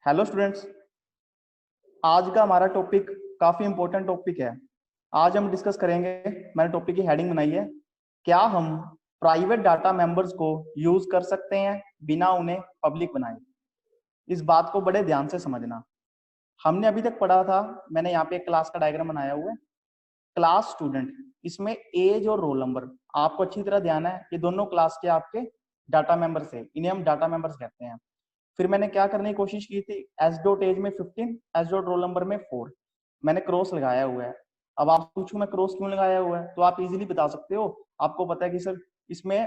Hello students, आज का हमारा टॉपिक काफी इंपॉर्टेंट टॉपिक है। आज हम डिस्कस करेंगे, मैंने टॉपिक की हेडिंग बनाई है, क्या हम प्राइवेट डाटा मेंबर्स को यूज कर सकते हैं बिना उन्हें पब्लिक बनाए। इस बात को बड़े ध्यान से समझना। हमने अभी तक पढ़ा था, मैंने यहाँ पे एक क्लास का डायग्राम बनाया हुआ है, क्लास स्टूडेंट, इसमें एज और रोल नंबर आपको अच्छी तरह ध्यान है, ये दोनों क्लास के आपके डाटा मेंबर्स है, इन्हें हम डाटा मेंबर्स कहते हैं। फिर मैंने क्या करने की कोशिश की थी, एस डॉट एज में 15, एस डॉट रोल नंबर में 4, मैंने क्रॉस लगाया हुआ है। अब आप पूछो मैं क्रॉस क्यों लगाया हुआ है, तो आप इजीली बता सकते हो। आपको पता है कि सर इसमें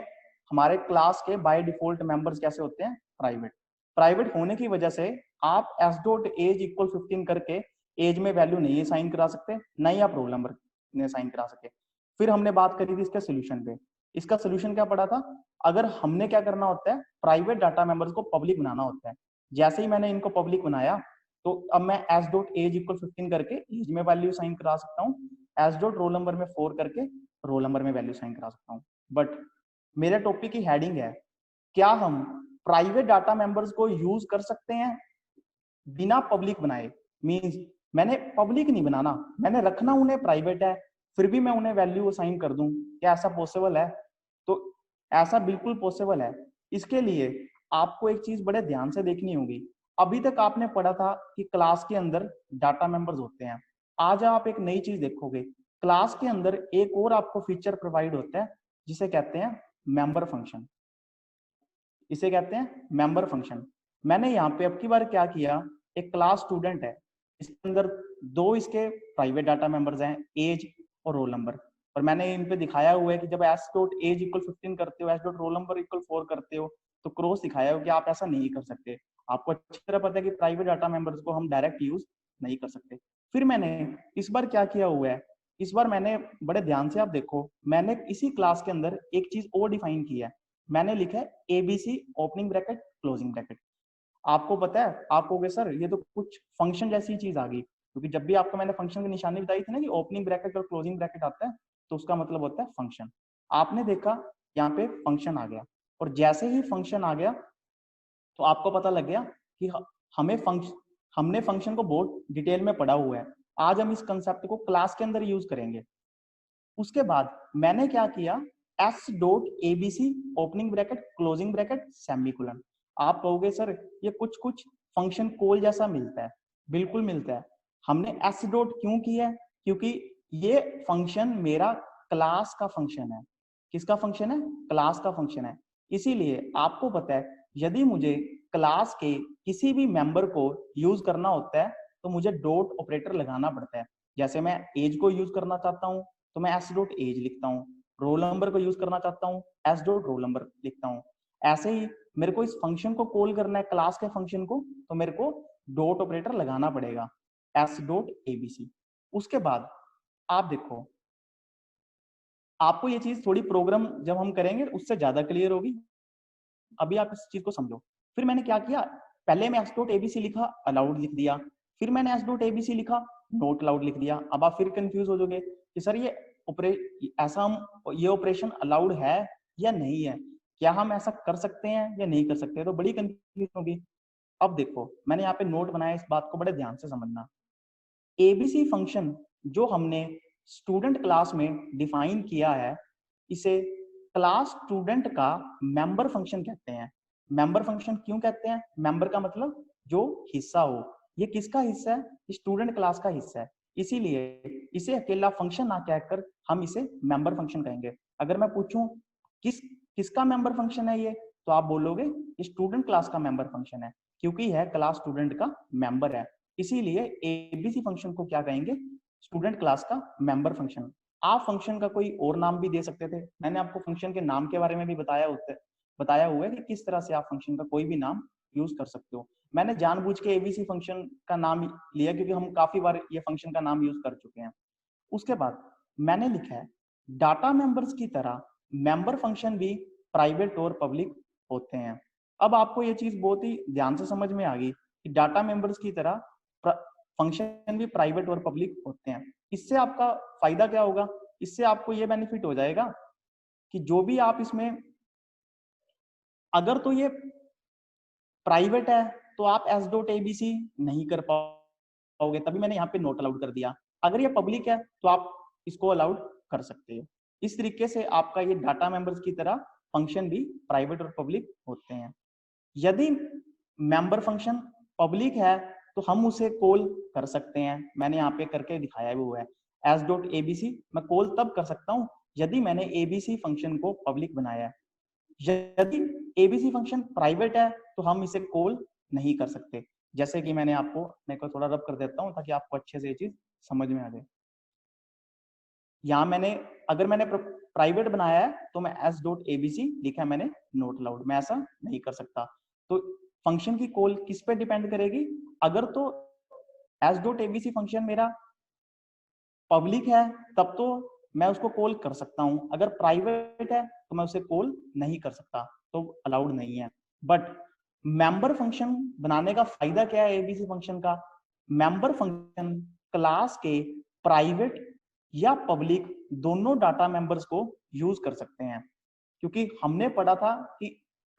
हमारे क्लास के बाय डिफॉल्ट मेंबर्स कैसे होते हैं, प्राइवेट। प्राइवेट होने की वजह से आप एस डॉट एज इक्वल 15 करके एज में वैल्यू नहीं साइन करा सकते, ना ही आप रोल नंबर ने साइन करा सके। फिर हमने बात करी थी इसके सोल्यूशन पे। इसका सोल्यूशन क्या पड़ा था, अगर हमने क्या करना होता है, प्राइवेट डाटा मेंबर्स को पब्लिक बनाना होता है। जैसे ही मैंने इनको पब्लिक बनाया, तो अब मैं एस डॉट एज इक्वल 15 करके एज में वैल्यू साइन करा सकता हूँ, एस डॉट रोल नंबर में 4 करके रोल नंबर में वैल्यू साइन करा सकता हूँ। बट मेरे टॉपिक की हेडिंग है, क्या हम प्राइवेट डाटा मेंबर्स को यूज कर सकते हैं बिना पब्लिक बनाए। मींस मैंने पब्लिक नहीं बनाना, मैंने रखना उन्हें प्राइवेट है, फिर भी मैं उन्हें वैल्यू असाइन कर दूं, क्या ऐसा पॉसिबल है? तो ऐसा बिल्कुल पॉसिबल है। इसके लिए आपको एक चीज बड़े ध्यान से देखनी होगी। अभी तक आपने पढ़ा था कि क्लास के अंदर डाटा मेंबर्स होते हैं। आज आप एक नई चीज देखोगे, क्लास के अंदर एक और आपको फीचर प्रोवाइड होता है, जिसे कहते हैं मेंबर फंक्शन। इसे कहते हैं मेंबर फंक्शन। मैंने यहाँ पे अब की बार क्या किया, एक क्लास स्टूडेंट है, इसके अंदर दो इसके प्राइवेट डाटा मेंबर्स हैं, एज और रोल नंबर। और मैंने इन पे दिखाया हुआ है कि जब एस डॉट एज इक्वल 15 करते हो, S dot roll number equal 4 करते हो, तो क्रॉस दिखाया हो कि आप ऐसा नहीं कर सकते। आपको अच्छी तरह पता है कि प्राइवेट डाटा मेंबर्स को हम डायरेक्ट यूज नहीं कर सकते। फिर मैंने इस बार क्या किया हुआ है, इस बार मैंने बड़े ध्यान से आप देखो, मैंने इसी क्लास के अंदर एक चीज और डिफाइन किया है। मैंने लिखा है ABC opening bracket closing bracket. आपको पता है, आप कहोगे सर ये तो कुछ फंक्शन जैसी चीज आ गई, क्योंकि जब भी आपको मैंने फंक्शन की निशानी बताई थी ना कि ओपनिंग ब्रैकेट और क्लोजिंग ब्रैकेट आता है, तो उसका मतलब होता है फंक्शन। आपने देखा यहाँ पे फंक्शन आ गया, और जैसे ही फंक्शन आ गया तो आपको पता लग गया कि हमें फंक्शन, हमने फंक्शन को बहुत डिटेल में पढ़ा हुआ है। आज हम इस कंसेप्ट को क्लास के अंदर यूज करेंगे। उसके बाद मैंने क्या किया, S dot ABC opening bracket closing bracket semicolon. आप कहोगे सर ये कुछ कुछ फंक्शन कॉल जैसा मिलता है, बिल्कुल मिलता है। हमने एस डॉट क्यों किया है, क्योंकि ये फंक्शन मेरा क्लास का फंक्शन है। किसका फंक्शन है? क्लास का फंक्शन है। इसीलिए आपको पता है, यदि मुझे क्लास के किसी भी मेंबर को यूज करना होता है, तो मुझे डॉट ऑपरेटर लगाना पड़ता है। जैसे मैं एज को यूज करना चाहता हूँ, तो मैं एस डॉट एज लिखता हूँ। रोल नंबर को यूज करना चाहता हूँ, एस डॉट रोल नंबर लिखता हूँ। ऐसे ही मेरे को इस फंक्शन को कॉल करना है, क्लास के फंक्शन को, तो मेरे को डॉट ऑपरेटर लगाना पड़ेगा, एस डॉट एबीसी। उसके बाद आप देखो, आपको ये चीज थोड़ी प्रोग्राम जब हम करेंगे उससे ज्यादा क्लियर होगी। अभी आप इस चीज को समझो। फिर मैंने क्या किया, पहले मैं एस डॉट एबीसी लिखा, अलाउड लिख दिया। फिर मैंने एस डॉट एबीसी लिखा, नोट अलाउड लिख दिया। अब आप फिर कंफ्यूज हो जाओगे कि सर ये ऐसा हम ये ऑपरेशन अलाउड है या नहीं है, क्या हम ऐसा कर सकते हैं या नहीं कर सकते, तो बड़ी कंफ्यूज होगी। अब देखो मैंने यहाँ पे नोट बनाया, इस बात को बड़े ध्यान से समझना। एबीसी फंक्शन जो हमने स्टूडेंट क्लास में डिफाइन किया है, इसे क्लास स्टूडेंट का मेंबर फंक्शन कहते हैं। मेंबर फंक्शन क्यों कहते हैं? मेंबर का मतलब जो हिस्सा हो। ये किसका हिस्सा है? स्टूडेंट क्लास का हिस्सा है। इसीलिए इसे अकेला फंक्शन ना कहकर हम इसे मेंबर फंक्शन कहेंगे। अगर मैं पूछूं किसका मेंबर फंक्शन है ये, तो आप बोलोगे स्टूडेंट क्लास का मेंबर फंक्शन है, क्योंकि यह क्लास स्टूडेंट का मेंबर है। इसीलिए एबीसी फंक्शन को क्या कहेंगे? स्टूडेंट क्लास का मेंबर फंक्शन। आप फंक्शन का कोई और नाम भी दे सकते थे, मैंने आपको फंक्शन के नाम के बारे में भी बताया हुआ है कि किस तरह से आप फंक्शन का कोई भी नाम यूज कर सकते हो। मैंने जानबूझ के एबीसी फंक्शन का नाम लिया क्योंकि हम काफी बार ये फंक्शन का नाम यूज कर चुके हैं। उसके बाद मैंने लिखा है, डाटा मेंबर्स की तरह मेंबर फंक्शन भी प्राइवेट और पब्लिक होते हैं। अब आपको ये चीज बहुत ही ध्यान से समझ में आ गई कि डाटा मेंबर्स की तरह फंक्शन भी प्राइवेट और पब्लिक होते हैं। इससे आपका फायदा क्या होगा? इससे आपको ये बेनिफिट हो जाएगा कि जो भी आप इसमें, अगर तो ये प्राइवेट है तो आप एस डॉट एबीसी नहीं कर पाओगे, तभी मैंने यहाँ पे नोट अलाउड कर दिया। अगर ये पब्लिक है तो आप इसको अलाउड कर सकते हो। इस तरीके से आपका ये डाटा मेंबर्स की तरह फंक्शन भी प्राइवेट और पब्लिक होते हैं। यदि मेंबर फंक्शन पब्लिक है तो हम उसे कॉल कर सकते हैं, मैंने यहाँ पे करके दिखाया हुआ है एस डॉट एबीसी। मैं कॉल तब कर सकता हूँ यदि मैंने एबीसी फंक्शन को पब्लिक बनाया है। यदि एबीसी फंक्शन प्राइवेट है तो हम इसे कॉल नहीं कर सकते। जैसे कि मैं को थोड़ा रब कर देता हूँ ताकि आपको अच्छे से ये चीज समझ में आ जाए। यहाँ अगर मैंने प्राइवेट बनाया है तो मैं एस डॉट एबीसी लिखा है मैंने, नोट अलाउड, मैं ऐसा नहीं कर सकता। तो फंक्शन की कॉल किस पे डिपेंड करेगी? अगर तो एस डॉट एबीसी फंक्शन मेरा पब्लिक है तब तो मैं उसको कॉल कर सकता हूं, अगर प्राइवेट है तो मैं उसे कॉल नहीं कर सकता, तो अलाउड नहीं है। बट मेंबर फंक्शन बनाने का फायदा क्या है एबीसी फंक्शन का? मेंबर फंक्शन क्लास के प्राइवेट या पब्लिक दोनों डाटा मेंबर्स को यूज कर सकते हैं। क्योंकि हमने पढ़ा था कि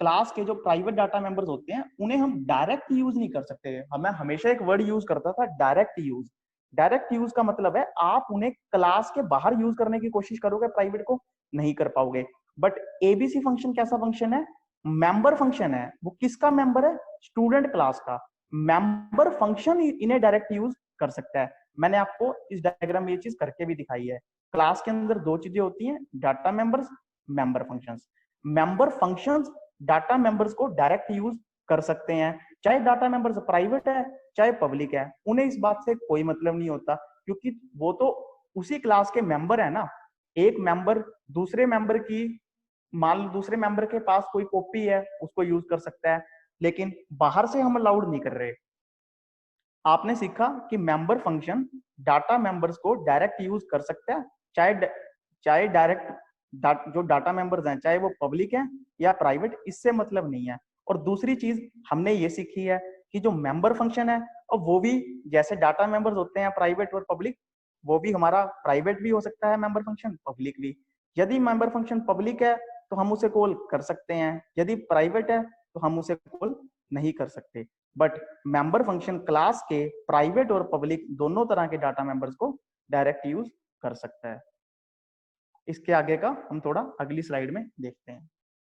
क्लास के जो प्राइवेट डाटा मेंबर्स होते हैं उन्हें हम डायरेक्ट यूज नहीं कर सकते। हमें हमेशा एक वर्ड यूज करता था, डायरेक्ट यूज। डायरेक्ट यूज का मतलब है आप उन्हें क्लास के बाहर यूज करने की कोशिश करोगे, प्राइवेट को नहीं कर पाओगे। बट एबीसी फंक्शन कैसा फंक्शन है? मेंबर फंक्शन है। वो किसका मेंबर है? स्टूडेंट क्लास का। मेंबर फंक्शन इन्हें डायरेक्ट यूज कर सकता है। मैंने आपको इस डायग्राम में ये चीज करके भी दिखाई है। क्लास के अंदर दो चीजें होती हैं, data members, member functions. Member functions data members को डायरेक्ट यूज कर सकते हैं, चाहे डाटा मेंबर्स प्राइवेट है चाहे पब्लिक है, उन्हें इस बात से कोई मतलब नहीं होता, क्योंकि वो तो उसी क्लास के मेंबर है ना। एक मेंबर दूसरे मेंबर की, मान लो दूसरे मेंबर के पास कोई कॉपी है उसको यूज कर सकता है, लेकिन बाहर से हम अलाउड नहीं कर रहे। आपने सीखा कि मेंबर फंक्शन डाटा मेंबर्स को डायरेक्ट यूज कर सकता है, चाहे डायरेक्ट जो डाटा मेंबर्स हैं चाहे वो पब्लिक हैं या प्राइवेट, इससे मतलब नहीं है। और दूसरी चीज हमने ये सीखी है कि जो मेंबर फंक्शन है, और वो भी जैसे डाटा मेंबर्स होते हैं प्राइवेट और पब्लिक, वो भी हमारा प्राइवेट भी हो सकता है मेंबर फंक्शन, पब्लिक भी। यदि मेंबर फंक्शन पब्लिक है तो हम उसे कॉल कर सकते हैं, यदि प्राइवेट है तो हम उसे कॉल नहीं कर सकते। बट मेंबर फंक्शन क्लास के प्राइवेट और पब्लिक दोनों तरह के डाटा मेंबर्स को डायरेक्ट यूज कर सकता है। इसके आगे का हम थोड़ा अगली स्लाइड में देखते हैं।